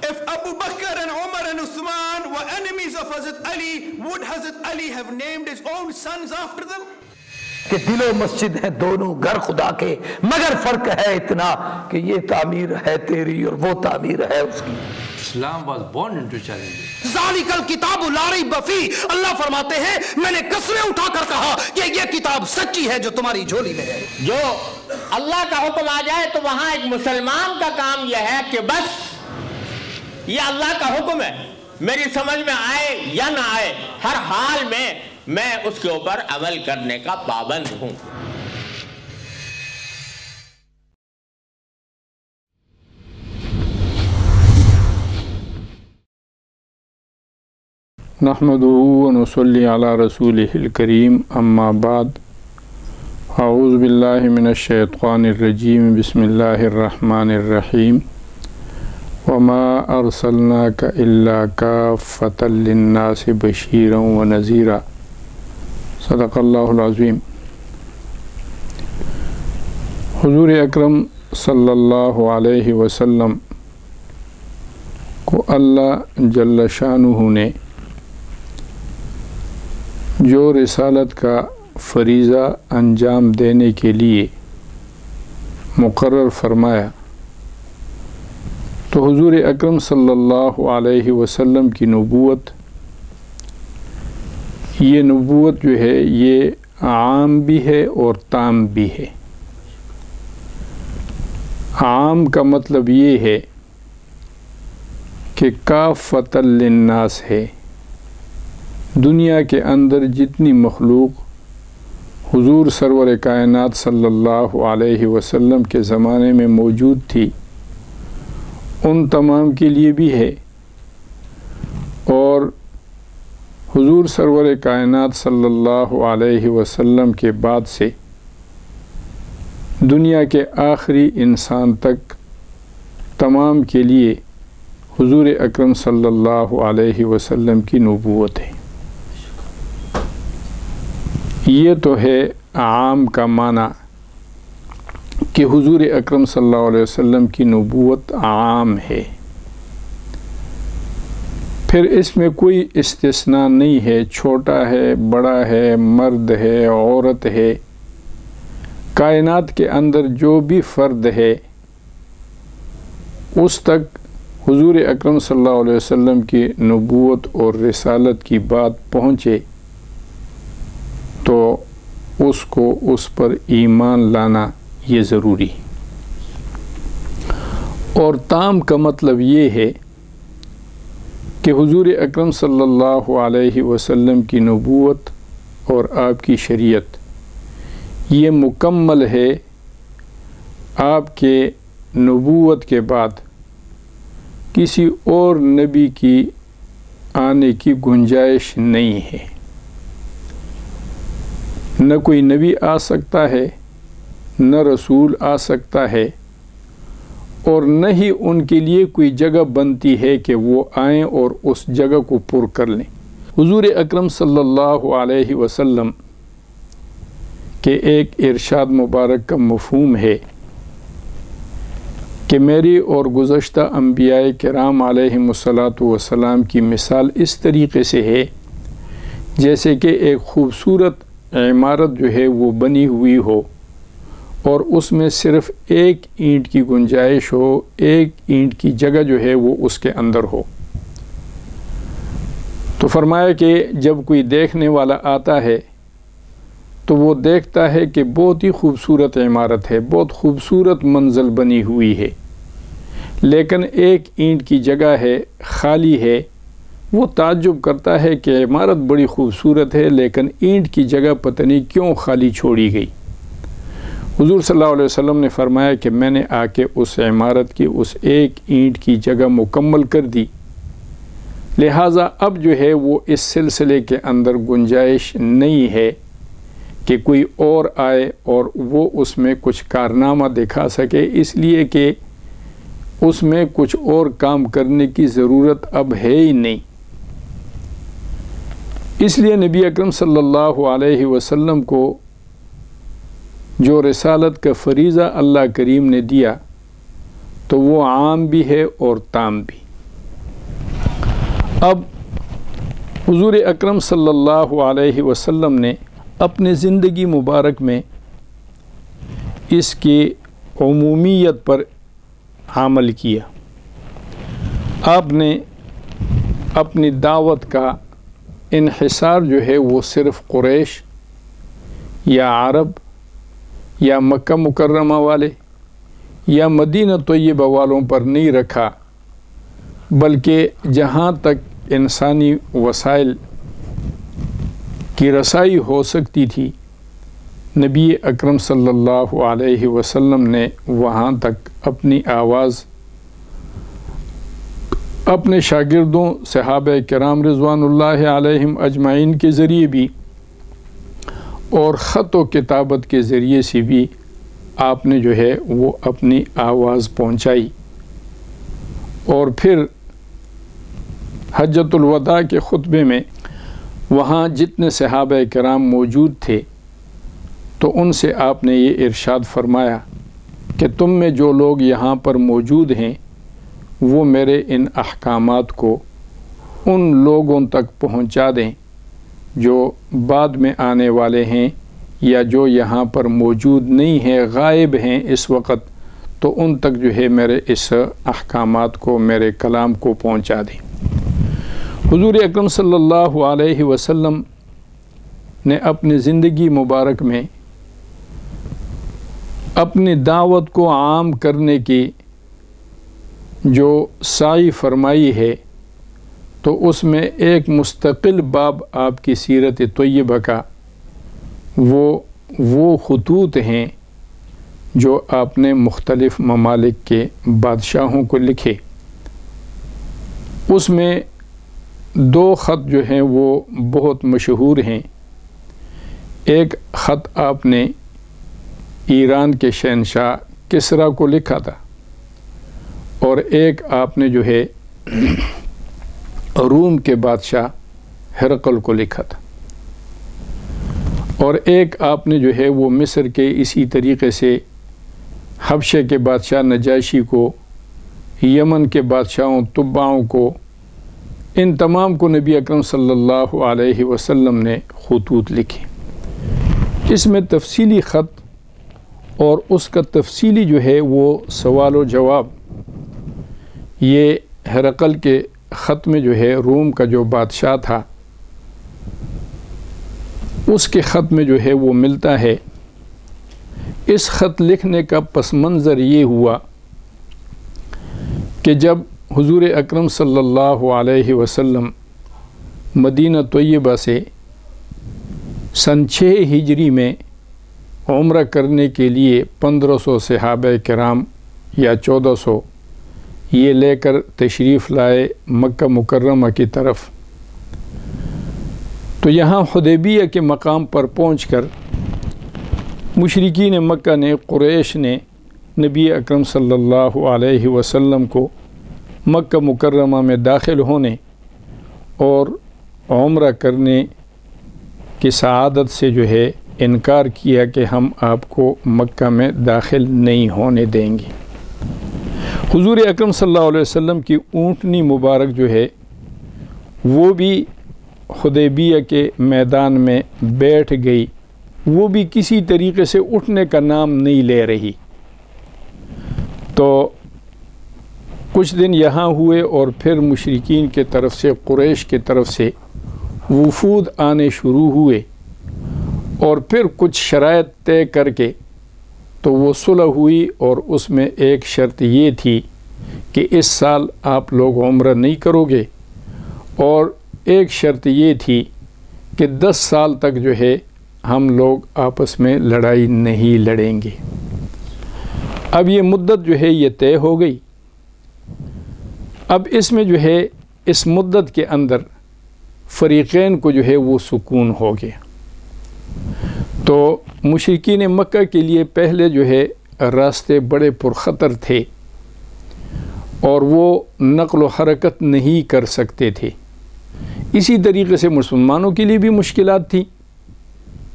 If Abu Bakr and Umar and Uthman were enemies of Hazrat Ali, would Hazrat Ali have named his own sons after them? کہ دل و مسجد ہیں دونوں گھر خدا کے، مگر فرق ہے اتنا کہ یہ تعمیر ہے تیری اور وہ تعمیر ہے اس کی۔ Islam was born into challenge. ذالک الکتاب لا ریب فیہ، اللہ فرماتے ہیں میں نے قسمیں اٹھا کر کہا کہ یہ کتاب سچی ہے جو تمہاری جھولی میں ہے۔ جو اللہ کا حکم آ جائے تو وہاں ایک مسلمان کا کام یہ ہے کہ بس یہ اللہ کا حکم ہے، میری سمجھ میں آئے یا نہ آئے، ہر حال میں اس کے اوپر عمل کرنے کا پابند ہوں۔ نحمدہ ونصلی علی رسولہ الکریم، اما بعد، اعوذ باللہ من الشیطان الرجیم، بسم اللہ الرحمن الرحیم، وما ارسلناک الا کافۃ للناس بشیرا ونذیرا، صدق اللہ العظیم۔ حضور اکرم صلی اللہ علیہ وسلم کو اللہ جل شانہ نے جو رسالت کا فریضہ انجام دینے کے لیے مقرر فرمایا، تو حضور اکرم صلی اللہ علیہ وسلم کی نبوت، یہ نبوت جو ہے یہ عام بھی ہے اور تام بھی ہے۔ عام کا مطلب یہ ہے کہ کافۃ للناس ہے، دنیا کے اندر جتنی مخلوق حضور سرور کائنات صلی اللہ علیہ وسلم کے زمانے میں موجود تھی، ان تمام کے لیے بھی ہے، اور حضور سرور کائنات صلی اللہ علیہ وسلم کے بعد سے دنیا کے آخری انسان تک تمام کے لیے حضور اکرم صلی اللہ علیہ وسلم کی نبوت ہے۔ یہ تو ہے عام کا معنی کہ حضور اکرم صلی اللہ علیہ وسلم کی نبوت عام ہے، پھر اس میں کوئی استثناء نہیں ہے، چھوٹا ہے، بڑا ہے، مرد ہے، عورت ہے، کائنات کے اندر جو بھی فرد ہے اس تک حضور اکرم صلی اللہ علیہ وسلم کی نبوت اور رسالت کی بات پہنچے تو اس کو اس پر ایمان لانا یہ ضروری۔ اور تام کا مطلب یہ ہے کہ حضور اکرم صلی اللہ علیہ وسلم کی نبوت اور آپ کی شریعت یہ مکمل ہے، آپ کے نبوت کے بعد کسی اور نبی کی آنے کی گنجائش نہیں ہے، نہ کوئی نبی آ سکتا ہے، نہ رسول آ سکتا ہے، اور نہ ہی ان کے لیے کوئی جگہ بنتی ہے کہ وہ آئیں اور اس جگہ کو پر کر لیں۔ حضور اکرم صلی اللہ علیہ وسلم کے ایک ارشاد مبارک کا مفہوم ہے کہ میری اور گزشتہ انبیاء کرام علیہم الصلاۃ والسلام کی مثال اس طریقے سے ہے جیسے کہ ایک خوبصورت عمارت جو ہے وہ بنی ہوئی ہو اور اس میں صرف ایک اینٹ کی گنجائش ہو، ایک اینٹ کی جگہ جو ہے وہ اس کے اندر ہو۔ تو فرمایا کہ جب کوئی دیکھنے والا آتا ہے تو وہ دیکھتا ہے کہ بہت ہی خوبصورت عمارت ہے، بہت خوبصورت منزل بنی ہوئی ہے، لیکن ایک اینٹ کی جگہ ہے، خالی ہے۔ وہ تعجب کرتا ہے کہ عمارت بڑی خوبصورت ہے لیکن اینٹ کی جگہ پتہ نہیں کیوں خالی چھوڑی گئی۔ حضور صلی اللہ علیہ وسلم نے فرمایا کہ میں نے آ کے اس عمارت کی اس ایک اینٹ کی جگہ مکمل کر دی، لہٰذا اب جو ہے وہ اس سلسلے کے اندر گنجائش نہیں ہے کہ کوئی اور آئے اور وہ اس میں کچھ کارنامہ دکھا سکے، اس لیے کہ اس میں کچھ اور کام کرنے کی ضرورت اب ہے ہی نہیں۔ اس لیے نبی اکرم صلی اللہ علیہ وسلم کو جو رسالت کا فریضہ اللہ کریم نے دیا تو وہ عام بھی ہے اور تام بھی۔ اب حضور اکرم صلی اللہ علیہ وسلم نے اپنے زندگی مبارک میں اس کی عمومیت پر عمل کیا. آپ نے اپنی دعوت کا انحصار جو ہے وہ صرف قریش یا عرب یا مکہ مکرمہ والے یا مدینہ طیبہ والوں پر نہیں رکھا، بلکہ جہاں تک انسانی وسائل کی رسائی ہو سکتی تھی نبی اکرم صلی اللہ علیہ وسلم نے وہاں تک اپنی آواز اپنے شاگردوں صحابہ کرام رضوان اللہ علیہم اجمعین کے ذریعے بھی اور خط و کتابت کے ذریعے سے بھی آپ نے جو ہے وہ اپنی آواز پہنچائی. اور پھر حجۃ الوداع کے خطبے میں وہاں جتنے صحابہ کرام موجود تھے تو ان سے آپ نے یہ ارشاد فرمایا کہ تم میں جو لوگ یہاں پر موجود ہیں وہ میرے ان احکامات کو ان لوگوں تک پہنچا دیں جو بعد میں آنے والے ہیں یا جو یہاں پر موجود نہیں ہیں، غائب ہیں اس وقت، تو ان تک جو ہے میرے اس احکامات کو، میرے کلام کو پہنچا دیں. حضور اکرم صلی اللہ علیہ وسلم نے اپنی زندگی مبارک میں اپنی دعوت کو عام کرنے کی جو سعی فرمائی ہے تو اس میں ایک مستقل باب آپ کی سیرت طیبہ کا وہ خطوط ہیں جو آپ نے مختلف ممالک کے بادشاہوں کو لکھے. اس میں 2 خط جو ہیں وہ بہت مشہور ہیں. ایک خط آپ نے ایران کے شہنشاہ کسریٰ کو لکھا تھا اور ایک آپ نے جو ہے روم کے بادشاہ ہرقل کو لکھا تھا، اور ایک آپ نے جو ہے وہ مصر کے اسی طریقے سے حبشے کے بادشاہ نجاشی کو، یمن کے بادشاہوں تبعوں کو، ان تمام کو نبی اکرم صلی اللہ علیہ وسلم نے خطوط لکھے. اس میں تفصیلی خط اور اس کا تفصیلی جو ہے وہ سوال و جواب یہ ہرقل کے خط میں جو ہے روم کا جو بادشاہ تھا اس کے خط میں جو ہے وہ ملتا ہے. اس خط لکھنے کا پس منظر یہ ہوا کہ جب حضور اکرم صلی اللہ علیہ وسلم مدینہ طیبہ سے سن 6 ہجری میں عمرہ کرنے کے لیے 1500 صحابہ کرام یا 1400 یہ لے کر تشریف لائے مکہ مکرمہ کی طرف، تو یہاں حدیبیہ کے مقام پر پہنچ کر مشرکین مکہ نے، قریش نے نبی اکرم صلی اللہ علیہ وسلم کو مکہ مکرمہ میں داخل ہونے اور عمرہ کرنے کی سعادت سے جو ہے انکار کیا کہ ہم آپ کو مکہ میں داخل نہیں ہونے دیں گے. حضور اکرم صلی اللہ علیہ وسلم کی اونٹنی مبارک جو ہے وہ بھی حدیبیہ کے میدان میں بیٹھ گئی، وہ بھی کسی طریقے سے اٹھنے کا نام نہیں لے رہی. تو کچھ دن یہاں ہوئے اور پھر مشرکین کے طرف سے، قریش کے طرف سے وفود آنے شروع ہوئے، اور پھر کچھ شرائط طے کر کے تو وہ صلح ہوئی، اور اس میں ایک شرط یہ تھی کہ اس سال آپ لوگ عمرہ نہیں کرو گے، اور ایک شرط یہ تھی کہ 10 سال تک جو ہے ہم لوگ آپس میں لڑائی نہیں لڑیں گے. اب یہ مدت جو ہے یہ طے ہو گئی. اب اس میں جو ہے اس مدت کے اندر فریقین کو جو ہے وہ سکون ہو گیا. تو مشرکین مکہ کے لیے پہلے جو ہے راستے بڑے پرخطر تھے اور وہ نقل و حرکت نہیں کر سکتے تھے. اسی طریقے سے مسلمانوں کے لیے بھی مشکلات تھی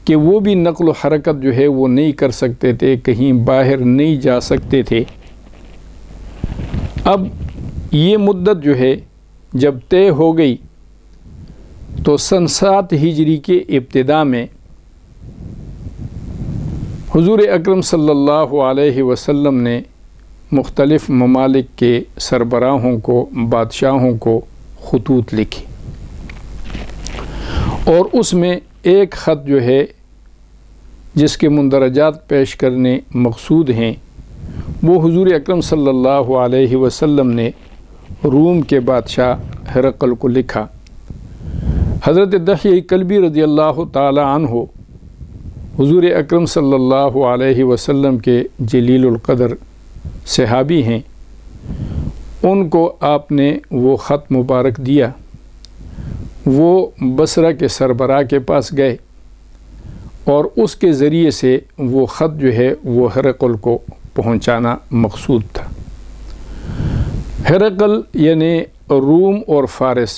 کہ وہ بھی نقل و حرکت جو ہے وہ نہیں کر سکتے تھے، کہیں باہر نہیں جا سکتے تھے. اب یہ مدت جو ہے جب طے ہو گئی تو سن 7 ہجری کے ابتدا میں حضور اکرم صلی اللہ علیہ وسلم نے مختلف ممالک کے سربراہوں کو، بادشاہوں کو خطوط لکھی، اور اس میں ایک خط جو ہے جس کے مندرجات پیش کرنے مقصود ہیں، وہ حضور اکرم صلی اللہ علیہ وسلم نے روم کے بادشاہ ہرقل کو لکھا۔ حضرت دحیہ کلبی رضی اللہ تعالی عنہ حضور اکرم صلی اللہ علیہ وسلم کے جلیل القدر صحابی ہیں، ان کو آپ نے وہ خط مبارک دیا، وہ بصرہ کے سربراہ کے پاس گئے اور اس کے ذریعے سے وہ خط جو ہے وہ ہرقل کو پہنچانا مقصود تھا۔ ہرقل یعنی روم اور فارس،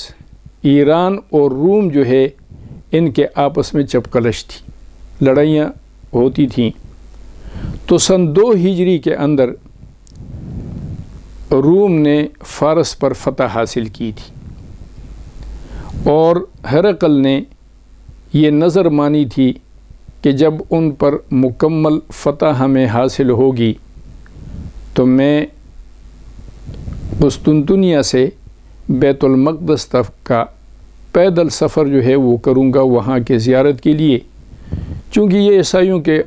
ایران اور روم جو ہے ان کے آپس میں چپکلش تھی، لڑائیاں ہوتی تھیں۔ تو سن 2 ہجری کے اندر روم نے فارس پر فتح حاصل کی تھی، اور ہرقل نے یہ نظر مانی تھی کہ جب ان پر مکمل فتح ہمیں حاصل ہوگی تو میں قسطنطنیہ سے بیت المقدس تک کا پیدل سفر جو ہے وہ کروں گا وہاں کے زیارت کے لیے، چونکہ یہ عیسائیوں کے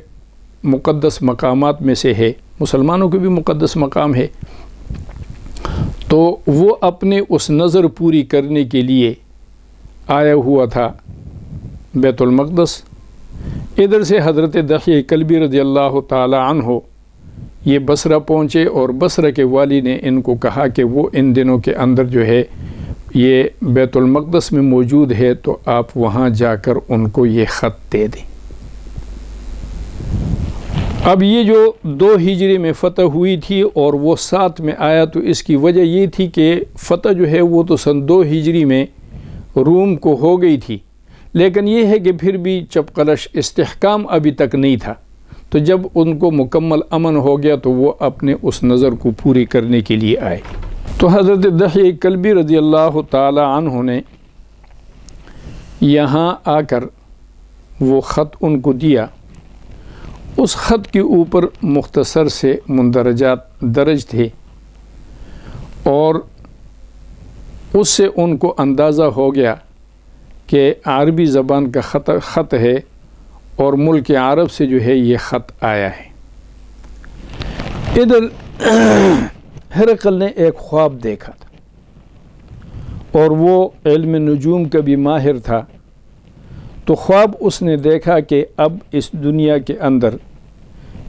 مقدس مقامات میں سے ہے، مسلمانوں کے بھی مقدس مقام ہے، تو وہ اپنے اس نظر پوری کرنے کے لیے آیا ہوا تھا بیت المقدس۔ ادھر سے حضرت دحیہ کلبی رضی اللہ تعالی عنہ یہ بصرہ پہنچے، اور بصرہ کے والی نے ان کو کہا کہ وہ ان دنوں کے اندر جو ہے یہ بیت المقدس میں موجود ہے، تو آپ وہاں جا کر ان کو یہ خط دے دیں۔ اب یہ جو 2 ہجری میں فتح ہوئی تھی اور وہ 7 میں آیا، تو اس کی وجہ یہ تھی کہ فتح جو ہے وہ تو سن 2 ہجری میں روم کو ہو گئی تھی، لیکن یہ ہے کہ پھر بھی چپقلش استحکام ابھی تک نہیں تھا، تو جب ان کو مکمل امن ہو گیا تو وہ اپنے اس نظر کو پوری کرنے کے لیے آئے۔ تو حضرت دحیہ کلبی رضی اللہ تعالی عنہ نے یہاں آ کر وہ خط ان کو دیا۔ اس خط کے اوپر مختصر سے مندرجات درج تھے، اور اس سے ان کو اندازہ ہو گیا کہ عربی زبان کا خط ہے اور ملک عرب سے جو ہے یہ خط آیا ہے۔ ادھر ہرقل نے ایک خواب دیکھا تھا، اور وہ علم نجوم کا بھی ماہر تھا، تو خواب اس نے دیکھا کہ اب اس دنیا کے اندر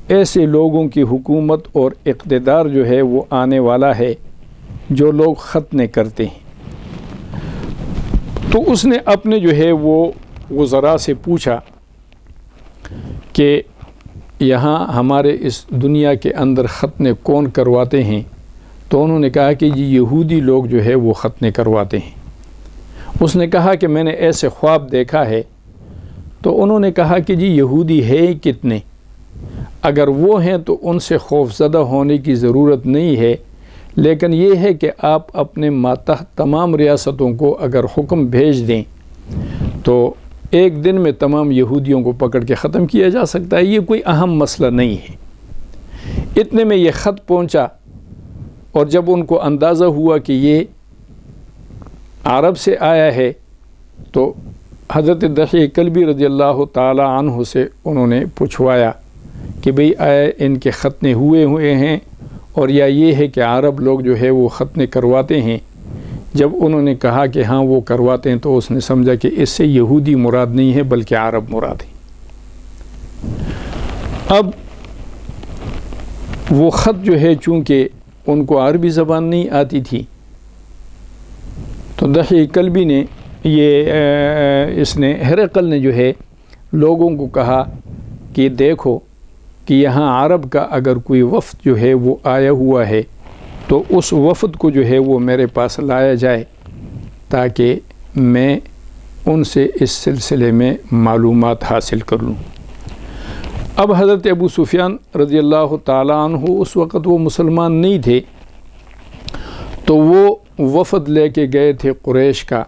ایسے لوگوں کی حکومت اور اقتدار جو ہے وہ آنے والا ہے جو لوگ ختنے کرتے ہیں۔ تو اس نے اپنے جو ہے وہ وزراء سے پوچھا کہ یہاں ہمارے اس دنیا کے اندر ختنے کون کرواتے ہیں؟ تو انہوں نے کہا کہ جی یہودی لوگ جو ہے وہ ختنے کرواتے ہیں۔ اس نے کہا کہ میں نے ایسے خواب دیکھا ہے، تو انہوں نے کہا کہ جی یہودی ہے کتنے؟ اگر وہ ہیں تو ان سے خوف زدہ ہونے کی ضرورت نہیں ہے، لیکن یہ ہے کہ آپ اپنے ماتحت تمام ریاستوں کو اگر حکم بھیج دیں تو ایک دن میں تمام یہودیوں کو پکڑ کے ختم کیا جا سکتا ہے، یہ کوئی اہم مسئلہ نہیں ہے۔ اتنے میں یہ خط پہنچا، اور جب ان کو اندازہ ہوا کہ یہ عرب سے آیا ہے تو حضرت دحیہ کلبی رضی اللہ تعالی عنہ سے انہوں نے پوچھوایا کہ بھئی آیا ان کے ختنے ہوئے ہیں، اور یا یہ ہے کہ عرب لوگ جو ہے وہ ختنے کرواتے ہیں؟ جب انہوں نے کہا کہ ہاں وہ کرواتے ہیں، تو اس نے سمجھا کہ اس سے یہودی مراد نہیں ہے بلکہ عرب مراد ہے۔ اب وہ خط جو ہے چونکہ ان کو عربی زبان نہیں آتی تھی، تو دحیہ کلبی نے اس نے ہرقل نے جو ہے لوگوں کو کہا کہ دیکھو کہ یہاں عرب کا اگر کوئی وفد جو ہے وہ آیا ہوا ہے تو اس وفد کو جو ہے وہ میرے پاس لایا جائے، تاکہ میں ان سے اس سلسلے میں معلومات حاصل کر لوں۔ اب حضرت ابو سفیان رضی اللہ تعالیٰ عنہ اس وقت وہ مسلمان نہیں تھے، تو وہ وفد لے کے گئے تھے قریش کا،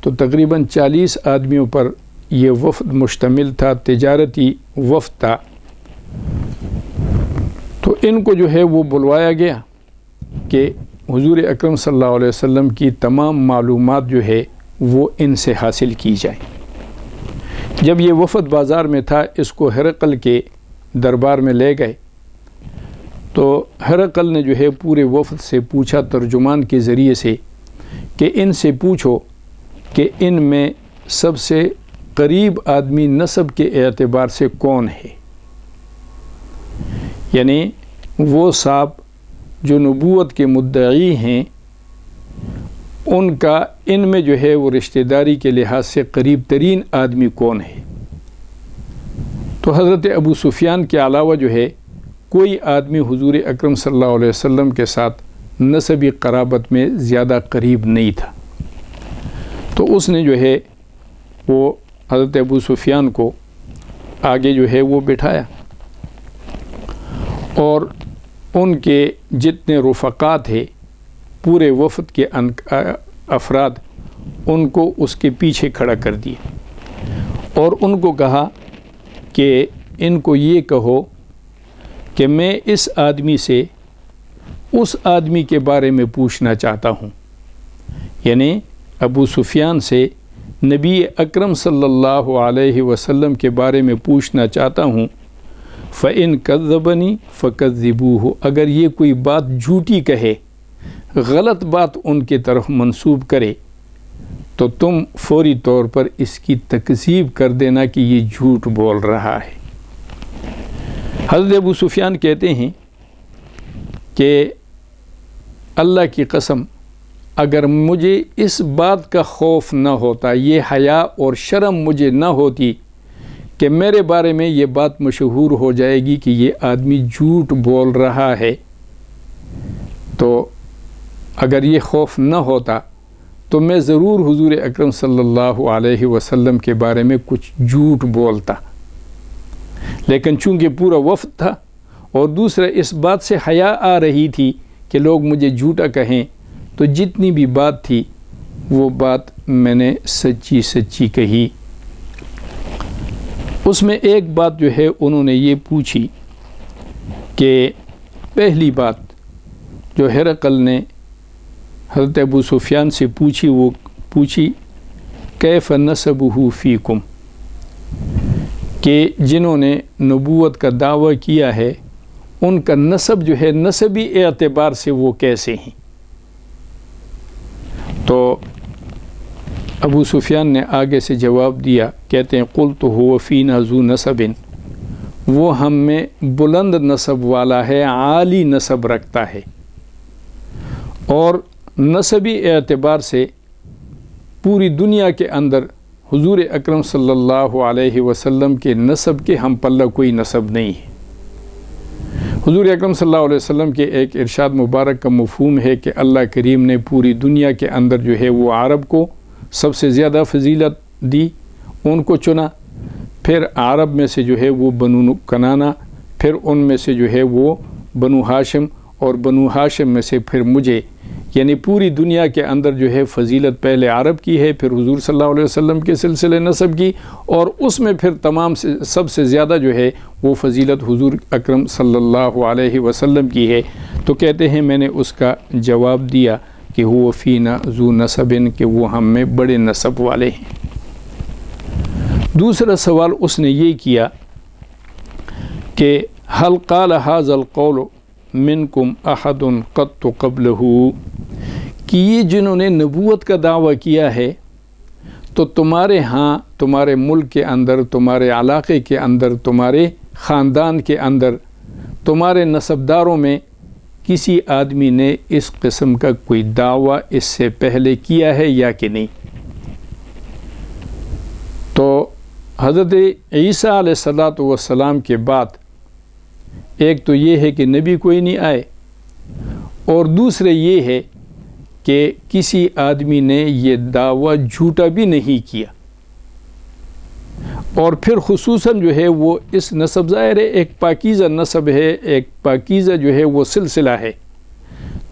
تو تقریباً 40 آدمیوں پر یہ وفد مشتمل تھا، تجارتی وفد تھا۔ تو ان کو جو ہے وہ بلوایا گیا کہ حضور اکرم صلی اللہ علیہ وسلم کی تمام معلومات جو ہے وہ ان سے حاصل کی جائیں۔ جب یہ وفد بازار میں تھا، اس کو ہرقل کے دربار میں لے گئے، تو ہرقل نے جو ہے پورے وفد سے پوچھا ترجمان کے ذریعے سے کہ ان سے پوچھو کہ ان میں سب سے قریب آدمی نسب کے اعتبار سے کون ہے، یعنی وہ صاحب جو نبوت کے مدعی ہیں ان کا ان میں جو ہے وہ رشتہ داری کے لحاظ سے قریب ترین آدمی کون ہے۔ تو حضرت ابو سفیان کے علاوہ جو ہے کوئی آدمی حضور اکرم صلی اللہ علیہ وسلم کے ساتھ نسبی قرابت میں زیادہ قریب نہیں تھا۔ تو اس نے جو ہے وہ حضرت ابو سفیان کو آگے جو ہے وہ بٹھایا، اور ان کے جتنے رفقا تھے پورے وفد کے افراد ان کو اس کے پیچھے کھڑا کر دیا، اور ان کو کہا کہ ان کو یہ کہو کہ میں اس آدمی سے اس آدمی کے بارے میں پوچھنا چاہتا ہوں، یعنی ابو سفیان سے نبی اکرم صلی اللہ علیہ وسلم کے بارے میں پوچھنا چاہتا ہوں۔ فَإِن كَذَّبَنِي فَكَذِّبُوهُ، اگر یہ کوئی بات جھوٹی کہے، غلط بات ان کی طرف منسوب کرے، تو تم فوری طور پر اس کی تکذیب کر دینا کہ یہ جھوٹ بول رہا ہے۔ حضرت ابو سفیان کہتے ہیں کہ اللہ کی قسم اگر مجھے اس بات کا خوف نہ ہوتا، یہ حیا اور شرم مجھے نہ ہوتی کہ میرے بارے میں یہ بات مشہور ہو جائے گی کہ یہ آدمی جھوٹ بول رہا ہے، تو اگر یہ خوف نہ ہوتا تو میں ضرور حضور اکرم صلی اللہ علیہ وسلم کے بارے میں کچھ جھوٹ بولتا، لیکن چونکہ پورا وفد تھا اور دوسرا اس بات سے حیا آ رہی تھی کہ لوگ مجھے جھوٹا کہیں، تو جتنی بھی بات تھی وہ بات میں نے سچی سچی کہی۔ اس میں ایک بات جو ہے انہوں نے یہ پوچھی کہ پہلی بات جو ہرقل نے حضرت ابو سفیان سے پوچھی، وہ پوچھی کیف نسبہ فیکم، کہ جنہوں نے نبوت کا دعویٰ کیا ہے ان کا نسب جو ہے نسبی اعتبار سے وہ کیسے ہیں۔ تو ابو سفیان نے آگے سے جواب دیا، کہتے ہیں قلت هو فینا ذو نسب، وہ ہم میں بلند نسب والا ہے، عالی نسب رکھتا ہے، اور نسبی اعتبار سے پوری دنیا کے اندر حضور اکرم صلی اللہ علیہ وسلم کے نسب کے ہم پلہ کوئی نسب نہیں ہے۔ حضور اکرم صلی اللہ علیہ وسلم کے ایک ارشاد مبارک کا مفہوم ہے کہ اللہ کریم نے پوری دنیا کے اندر جو ہے وہ عرب کو سب سے زیادہ فضیلت دی، ان کو چنا، پھر عرب میں سے جو ہے وہ بنو کنانہ، پھر ان میں سے جو ہے وہ بنو ہاشم، اور بنو ہاشم میں سے پھر مجھے، یعنی پوری دنیا کے اندر جو ہے فضیلت پہلے عرب کی ہے، پھر حضور صلی اللہ علیہ وسلم کے سلسلے نسب کی، اور اس میں پھر تمام سے سب سے زیادہ جو ہے وہ فضیلت حضور اکرم صلی اللہ علیہ وسلم کی ہے۔ تو کہتے ہیں میں نے اس کا جواب دیا کہ وہ فینا ذو نسب، کہ وہ ہم میں بڑے نسب والے ہیں۔ دوسرا سوال اس نے یہ کیا کہ هل قال هذا القول منکم احد قط قبلہ، کہ یہ جنہوں نے نبوت کا دعویٰ کیا ہے تو تمہارے ہاں، تمہارے ملک کے اندر، تمہارے علاقے کے اندر، تمہارے خاندان کے اندر، تمہارے نسبداروں میں کسی آدمی نے اس قسم کا کوئی دعویٰ اس سے پہلے کیا ہے یا کہ نہیں؟ تو حضرت عیسیٰ علیہ السلام کے بعد ایک تو یہ ہے کہ نبی کوئی نہیں آئے، اور دوسرے یہ ہے کہ کسی آدمی نے یہ دعویٰ جھوٹا بھی نہیں کیا، اور پھر خصوصاً جو ہے وہ اس نسب، ظاہر ہے ایک پاکیزہ نسب ہے، ایک پاکیزہ جو ہے وہ سلسلہ ہے،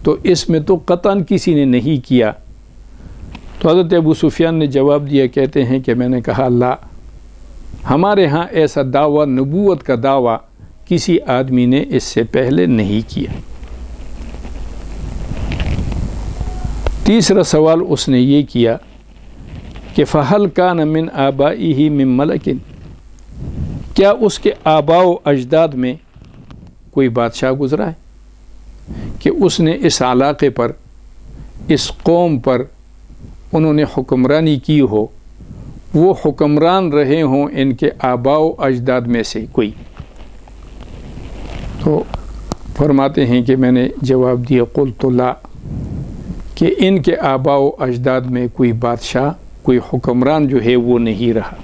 تو اس میں تو قطعاً کسی نے نہیں کیا۔ تو حضرت ابو سفیان نے جواب دیا، کہتے ہیں کہ میں نے کہا اللہ، ہمارے ہاں ایسا دعویٰ، نبوت کا دعویٰ کسی آدمی نے اس سے پہلے نہیں کیا۔ تیسرا سوال اس نے یہ کیا کہ فَهَلْ كَانَ مِنْ آبَائِهِ مِنْ مَلَكٍ، کیا اس کے آباء و اجداد میں کوئی بادشاہ گزرا ہے کہ اس نے اس علاقے پر، اس قوم پر انہوں نے حکمرانی کی ہو، وہ حکمران رہے ہوں ان کے آباء و اجداد میں سے کوئی؟ تو فرماتے ہیں کہ میں نے جواب دیا قلت لا، کہ ان کے آباء و اجداد میں کوئی بادشاہ، کوئی حکمران جو ہے وہ نہیں رہا۔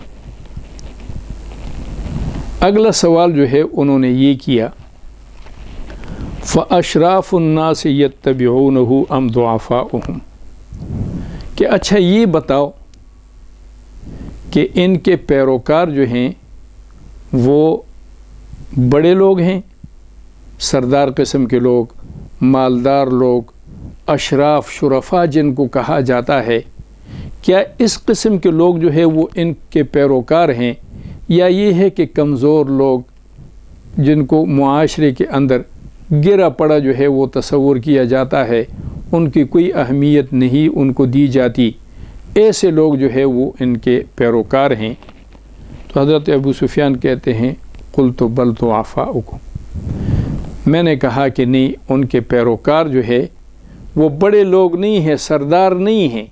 اگلا سوال جو ہے انہوں نے یہ کیا فَأَشْرَافُ النَّاسِ يَتَّبِعُونَهُ أَمْ ضُعَفَاؤُهُمْ، کہ اچھا یہ بتاؤ کہ ان کے پیروکار جو ہیں وہ بڑے لوگ ہیں، سردار قسم کے لوگ، مالدار لوگ، اشراف، شرفا جن کو کہا جاتا ہے، کیا اس قسم کے لوگ جو ہے وہ ان کے پیروکار ہیں، یا یہ ہے کہ کمزور لوگ جن کو معاشرے کے اندر گرا پڑا جو ہے وہ تصور کیا جاتا ہے، ان کی کوئی اہمیت نہیں ان کو دی جاتی، ایسے لوگ جو ہے وہ ان کے پیروکار ہیں؟ تو حضرت ابو سفیان کہتے ہیں قلت بل ضعفاؤکم، میں نے کہا کہ نہیں، ان کے پیروکار جو ہے وہ بڑے لوگ نہیں ہیں، سردار نہیں ہیں،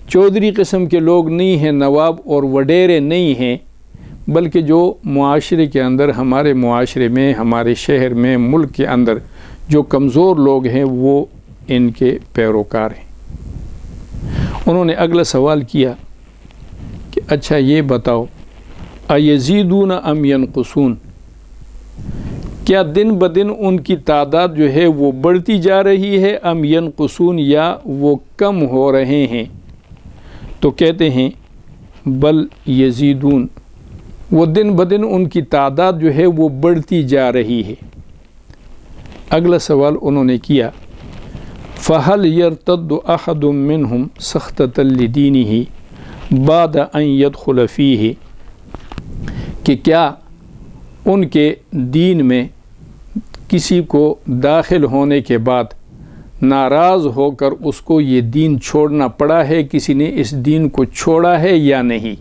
چودھری قسم کے لوگ نہیں ہیں، نواب اور وڈیرے نہیں ہیں، بلکہ جو معاشرے کے اندر، ہمارے معاشرے میں، ہمارے شہر میں، ملک کے اندر جو کمزور لوگ ہیں وہ ان کے پیروکار ہیں۔ انہوں نے اگلا سوال کیا کہ اچھا یہ بتاؤ ایزیدون ام ینقصون، کیا دن بدن ان کی تعداد جو ہے وہ بڑھتی جا رہی ہے، ام ینقصون، یا وہ کم ہو رہے ہیں؟ تو کہتے ہیں بل یزیدون، وہ دن بدن ان کی تعداد جو ہے وہ بڑھتی جا رہی ہے۔ اگلا سوال انہوں نے کیا فَهَلْ يَرْتَدُّ أَحَدٌ مِّنْهُمْ سَخْطَةً لِدِينِهِ بَعْدَ أَنْ يَدْخُلَ فِيهِ، کہ کیا ان کے دین میں کسی کو داخل ہونے کے بعد ناراض ہو کر اس کو یہ دین چھوڑنا پڑا ہے، کسی نے اس دین کو چھوڑا ہے یا نہیں؟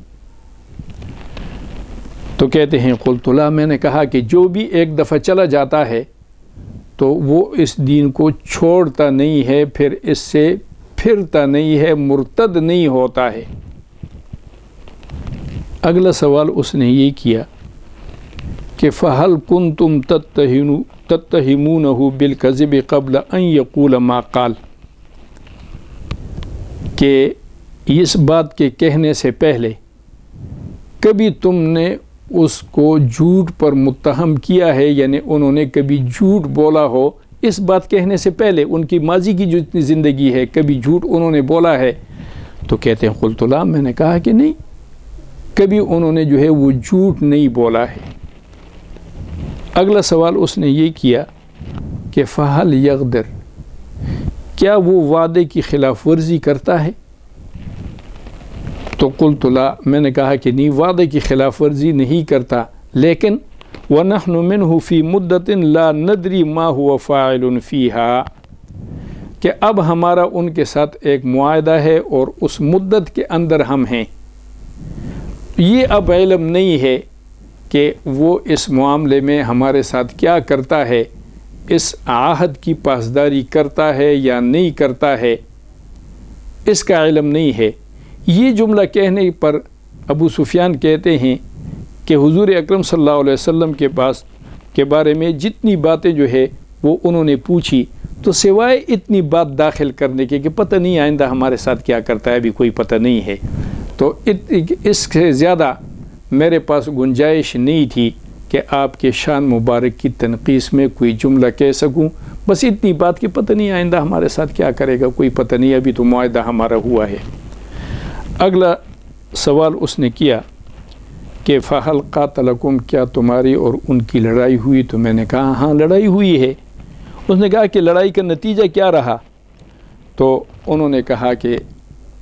تو کہتے ہیں قلت لا، میں نے کہا کہ جو بھی ایک دفعہ چلا جاتا ہے تو وہ اس دین کو چھوڑتا نہیں ہے، پھر اس سے پھرتا نہیں ہے، مرتد نہیں ہوتا ہے۔ اگلا سوال اس نے یہ کیا کہ فَهَلْ كُنْتُمْ تَتَّهِمُونَهُ بِالْكَذِبِ قَبْلَ أَنْ يَقُولَ مَا قَالَ، کہ اس بات کے کہنے سے پہلے کبھی تم نے اس کو جھوٹ پر متہم کیا ہے، یعنی انہوں نے کبھی جھوٹ بولا ہو اس بات کہنے سے پہلے، ان کی ماضی کی جو اتنی زندگی ہے کبھی جھوٹ انہوں نے بولا ہے؟ تو کہتے ہیں قلت لا، میں نے کہا کہ نہیں، کبھی انہوں نے جو ہے وہ جھوٹ نہیں بولا ہے۔ اگلا سوال اس نے یہ کیا کہ فَهَلْ يَغْدِرُ، کیا وہ وعدے کی خلاف ورزی کرتا ہے؟ تو قلت لا، میں نے کہا کہ نہیں، وعدے کی خلاف ورزی نہیں کرتا، لیکن وَنَحْنُ مِنْهُ فِي مُدَّةٍ لَا نَدْرِي مَا هُوَ فَاعِلٌ فِيهَا، کہ اب ہمارا ان کے ساتھ ایک معاہدہ ہے اور اس مدت کے اندر ہم ہیں، یہ اب علم نہیں ہے کہ وہ اس معاملے میں ہمارے ساتھ کیا کرتا ہے، اس عہد کی پاسداری کرتا ہے یا نہیں کرتا ہے، اس کا علم نہیں ہے۔ یہ جملہ کہنے پر ابو سفیان کہتے ہیں کہ حضور اکرم صلی اللہ علیہ وسلم کے پاس کے بارے میں جتنی باتیں جو ہے وہ انہوں نے پوچھی، تو سوائے اتنی بات داخل کرنے کے کہ پتہ نہیں آئندہ ہمارے ساتھ کیا کرتا ہے، ابھی کوئی پتہ نہیں ہے، تو اس سے زیادہ میرے پاس گنجائش نہیں تھی کہ آپ کے شان مبارک کی تنقیص میں کوئی جملہ کہہ سکوں، بس اتنی بات کہ پتہ نہیں آئندہ ہمارے ساتھ کیا کرے گا، کوئی پتہ نہیں، ابھی تو معاہدہ ہمارا ہوا ہے۔ اگلا سوال اس نے کیا کہ فَهَلْ قَاتَلَكُمْ، کیا تمہاری اور ان کی لڑائی ہوئی؟ تو میں نے کہا ہاں لڑائی ہوئی ہے، اس نے کہا کہ لڑائی کا نتیجہ کیا رہا؟ تو انہوں نے کہا کہ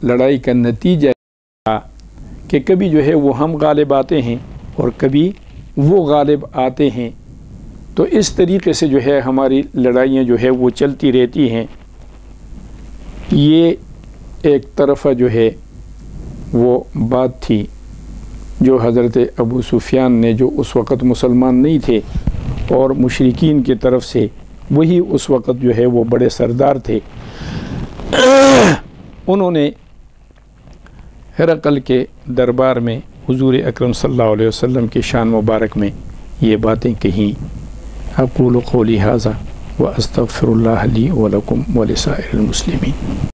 لڑائی کا نتیجہ رہا کہ کبھی جو ہے وہ ہم غالب آتے ہیں اور کبھی وہ غالب آتے ہیں، تو اس طریقے سے جو ہے ہماری لڑائیاں جو ہے وہ چلتی رہتی ہیں۔ یہ ایک طرفہ جو ہے وہ بات تھی جو حضرت ابو سفیان نے، جو اس وقت مسلمان نہیں تھے اور مشرکین کی طرف سے وہی اس وقت جو ہے وہ بڑے سردار تھے، انہوں نے ہرقل کے دربار میں حضور اکرم صلی اللہ علیہ وسلم کی شان مبارک میں یہ باتیں کہیں۔ اقول قولی ھذا واستغفر اللہ لی ولکم ولسائر المسلمین۔